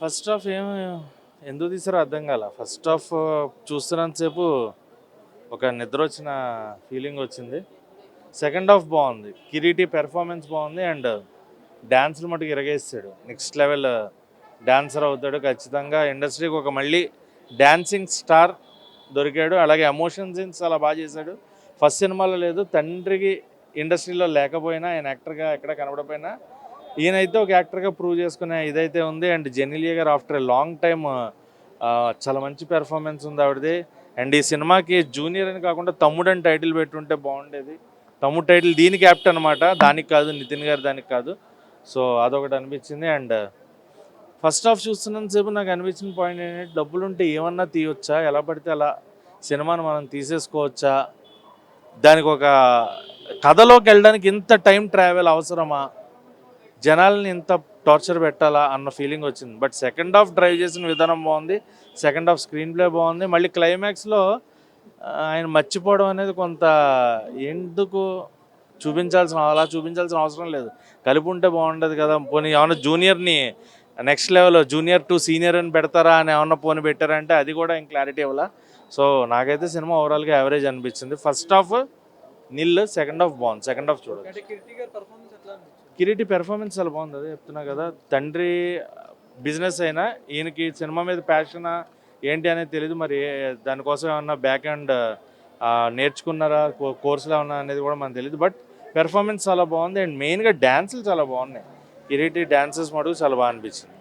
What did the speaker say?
First half ఎందుకు తీసారో అర్థం కాల. ఫస్ట్ హాఫ్ చూస్తున్నంతసేపు ఒక నిద్ర వచ్చిన ఫీలింగ్ వచ్చింది. సెకండ్ హాఫ్ బాగుంది, కిరీటి పెర్ఫార్మెన్స్ బాగుంది అండ్ డ్యాన్స్లు మటుకు ఇరగేస్తాడు. నెక్స్ట్ లెవెల్ డాన్సర్ అవుతాడు ఖచ్చితంగా. ఇండస్ట్రీకి ఒక మళ్ళీ డాన్సింగ్ స్టార్ దొరికాడు. అలాగే ఎమోషన్ సీన్స్ చాలా బాగా చేశాడు. ఫస్ట్ సినిమాలో లేదు, తండ్రికి ఇండస్ట్రీలో లేకపోయినా ఆయన యాక్టర్గా ఎక్కడ కనబడపోయినా ఈయనైతే ఒక యాక్టర్గా ప్రూవ్ చేసుకునే ఇదైతే ఉంది. అండ్ జెనిలియా గారు ఆఫ్టర్ ఏ లాంగ్ టైమ్ చాలా మంచి పెర్ఫార్మెన్స్ ఉంది ఆవిడది. అండ్ ఈ సినిమాకి జూనియర్ అని కాకుండా తమ్ముడు అని టైటిల్ పెట్టుంటే బాగుండేది. తమ్ముడు టైటిల్ దీనికి యాప్ట్ అనమాట, దానికి కాదు, నితిన్ గారు దానికి కాదు. సో అదొకటి అనిపించింది. అండ్ ఫస్ట్ హాఫ్ చూస్తున్నంతసేపు నాకు అనిపించిన పాయింట్ ఏంటంటే, డబ్బులుంటే ఏమన్నా తీయొచ్చా, ఎలా పడితే అలా సినిమాను మనం తీసేసుకోవచ్చా, దానికి ఒక కథలోకి వెళ్ళడానికి ఇంత టైం ట్రావెల్ అవసరమా, జనాల్ని ఇంత టార్చర్ పెట్టాలా అన్న ఫీలింగ్ వచ్చింది. బట్ సెకండ్ హాఫ్ డ్రైవ్ చేసిన విధానం బాగుంది, సెకండ్ హాఫ్ స్క్రీన్ ప్లే బాగుంది. మళ్ళీ క్లైమాక్స్లో ఆయన మర్చిపోవడం అనేది కొంత ఎందుకు చూపించాల్సిన అవసరం లేదు, కలిపి ఉంటే బాగుండదు కదా. పోనీ ఏమన్నా జూనియర్ని next level junior to senior అని పెడతారా అని ఏమన్నా పోనీ పెట్టారంటే అది కూడా ఏం క్లారిటీ ఇవ్వాల. సో నాకైతే సినిమా ఓవరాల్గా యావరేజ్ అనిపించింది. ఫస్ట్ హాఫ్ నిల్, సెకండ్ హాఫ్ బాగుంది. సెకండ్ హాఫ్ చూడొచ్చు. కిరీటి పెర్ఫార్మెన్స్ చాలా బాగుంది, అదే చెప్తున్నా కదా. తండ్రి బిజినెస్ అయినా ఈయనకి సినిమా మీద ప్యాషన్ ఏంటి అనేది తెలియదు. మరి దానికోసం ఏమన్నా బ్యాక్ అండ్ నేర్చుకున్నారా, కోర్సులు ఏమన్నా అనేది కూడా మనకు తెలియదు. బట్ పెర్ఫార్మెన్స్ చాలా బాగుంది. అండ్ మెయిన్గా డ్యాన్సులు చాలా బాగున్నాయి. కిరీటి డ్యాన్సెస్ మటుకు చాలా బాగా అనిపించింది.